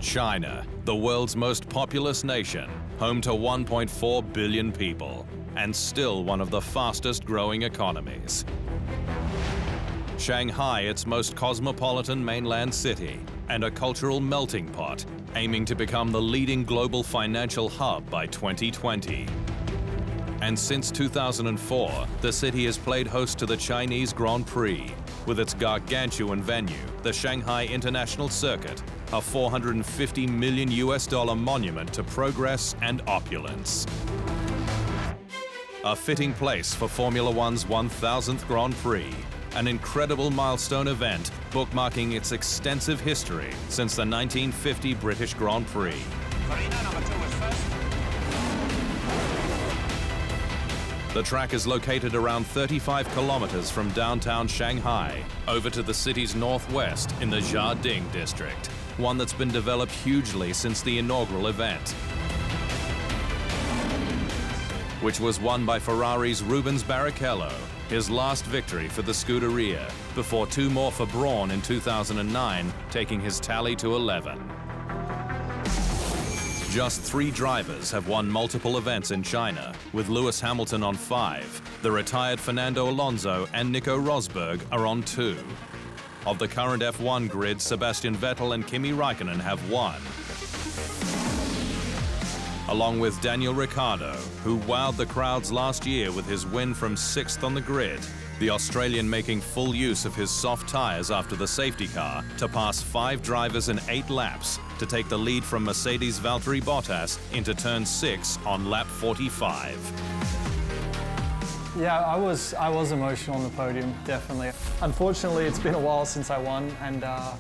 China, the world's most populous nation, home to 1.4 billion people, and still one of the fastest growing economies. Shanghai, its most cosmopolitan mainland city, and a cultural melting pot, aiming to become the leading global financial hub by 2020. And since 2004, the city has played host to the Chinese Grand Prix, with its gargantuan venue, the Shanghai International Circuit, a $450 million monument to progress and opulence. A fitting place for Formula One's 1000th Grand Prix, an incredible milestone event bookmarking its extensive history since the 1950 British Grand Prix. The track is located around 35 kilometers from downtown Shanghai, over to the city's northwest in the Jiading district, one that's been developed hugely since the inaugural event, which was won by Ferrari's Rubens Barrichello, his last victory for the Scuderia, before two more for Brawn in 2009, taking his tally to 11. Just 3 drivers have won multiple events in China, with Lewis Hamilton on 5, the retired Fernando Alonso and Nico Rosberg are on 2. Of the current F1 grid, Sebastian Vettel and Kimi Räikkönen have 1. Along with Daniel Ricciardo, who wowed the crowds last year with his win from 6th on the grid, the Australian making full use of his soft tyres after the safety car to pass 5 drivers in 8 laps to take the lead from Mercedes' Valtteri Bottas into turn 6 on lap 45. Yeah, I was emotional on the podium, definitely. Unfortunately, it's been a while since I won, and I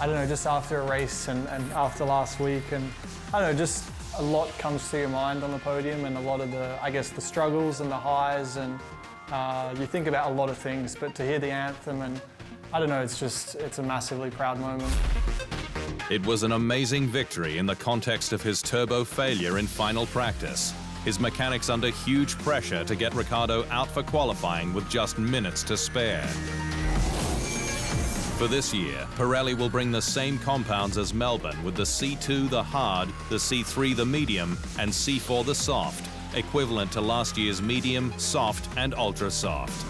don't know, just after a race and after last week, and I don't know, just a lot comes to your mind on the podium, and a lot of the, I guess, the struggles and the highs, and you think about a lot of things, but to hear the anthem, and I don't know, it's a massively proud moment. It was an amazing victory in the context of his turbo failure in final practice, his mechanics under huge pressure to get Ricciardo out for qualifying with just minutes to spare. For this year, Pirelli will bring the same compounds as Melbourne with the C2 the hard, the C3 the medium, and C4 the soft, equivalent to last year's medium, soft, and ultra soft.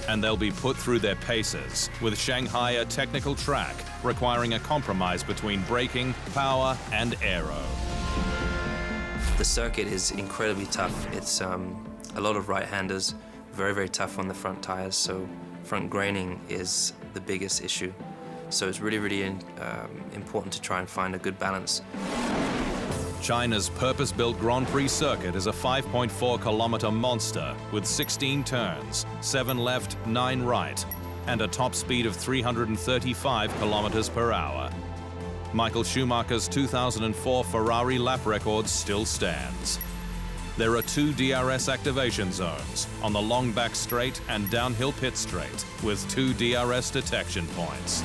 And they'll be put through their paces, with Shanghai a technical track requiring a compromise between braking, power, and aero. The circuit is incredibly tough. It's a lot of right-handers, very, very tough on the front tires, so front graining is the biggest issue. So it's really, really important to try and find a good balance. China's purpose-built Grand Prix circuit is a 5.4-kilometer monster with 16 turns, 7 left, 9 right, and a top speed of 335 kilometers per hour. Michael Schumacher's 2004 Ferrari lap record still stands. There are 2 DRS activation zones on the long back straight and downhill pit straight, with 2 DRS detection points.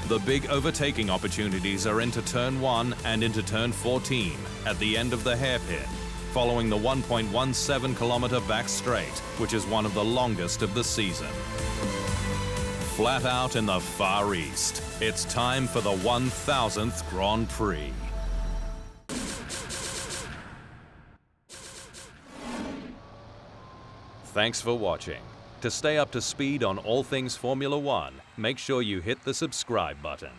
The big overtaking opportunities are into turn 1 and into turn 14 at the end of the hairpin, following the 1.17-kilometer back straight, which is one of the longest of the season. Flat out in the Far East, it's time for the 1000th Grand Prix. Thanks for watching. To stay up to speed on all things Formula One, make sure you hit the subscribe button.